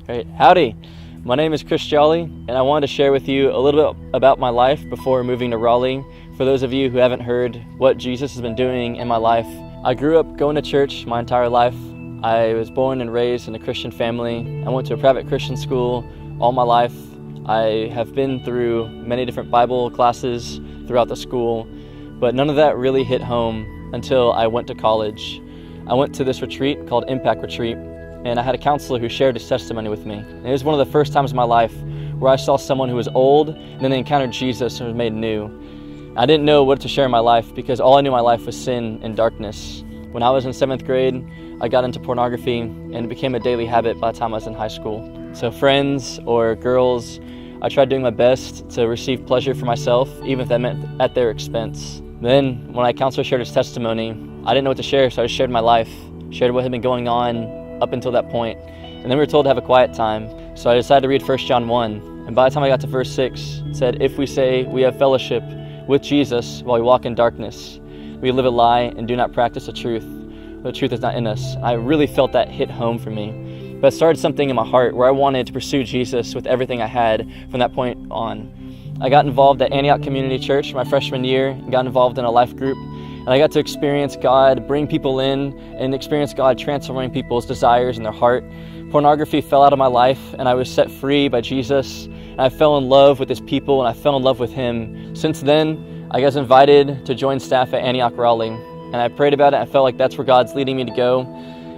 Great. Howdy. My name is Chris Jolly, and I wanted to share with you a little bit about my life before moving to Raleigh. For those of you who haven't heard what Jesus has been doing in my life, I grew up going to church my entire life. I was born and raised in a Christian family. I went to a private Christian school all my life. I have been through many different Bible classes throughout the school, but none of that really hit home until I went to college. I went to this retreat called Impact Retreat, and I had a counselor who shared his testimony with me. And it was one of the first times in my life where I saw someone who was old and then they encountered Jesus and was made new. I didn't know what to share in my life because all I knew in my life was sin and darkness. When I was in 7th grade, I got into pornography and it became a daily habit by the time I was in high school. So friends or girls, I tried doing my best to receive pleasure for myself, even if that meant at their expense. Then when my counselor shared his testimony, I didn't know what to share, so I shared my life, shared what had been going on up until that point. And then we were told to have a quiet time. So I decided to read 1 John 1. And by the time I got to verse 6, it said, "If we say we have fellowship with Jesus while we walk in darkness, we live a lie and do not practice the truth. The truth is not in us." I really felt that hit home for me. But it started something in my heart where I wanted to pursue Jesus with everything I had from that point on. I got involved at Antioch Community Church my freshman year and got involved in a life group. And I got to experience God bring people in and experience God transforming people's desires in their heart. Pornography fell out of my life and I was set free by Jesus. And I fell in love with his people and I fell in love with him. Since then, I got invited to join staff at Antioch Raleigh. And I prayed about it. I felt like that's where God's leading me to go.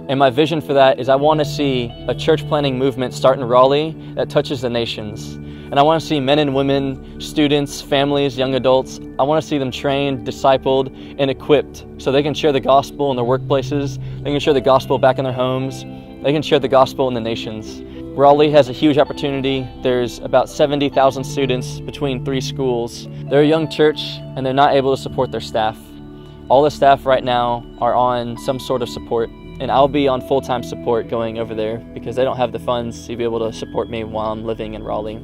And my vision for that is I want to see a church planting movement start in Raleigh that touches the nations. And I want to see men and women, students, families, young adults, I want to see them trained, discipled, and equipped so they can share the gospel in their workplaces, they can share the gospel back in their homes, they can share the gospel in the nations. Raleigh has a huge opportunity. There's about 70,000 students between 3 schools. They're a young church and they're not able to support their staff. All the staff right now are on some sort of support, and I'll be on full-time support going over there because they don't have the funds to be able to support me while I'm living in Raleigh.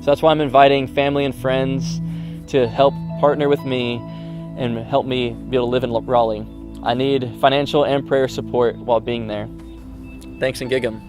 So that's why I'm inviting family and friends to help partner with me and help me be able to live in Raleigh. I need financial and prayer support while being there. Thanks and gig 'em.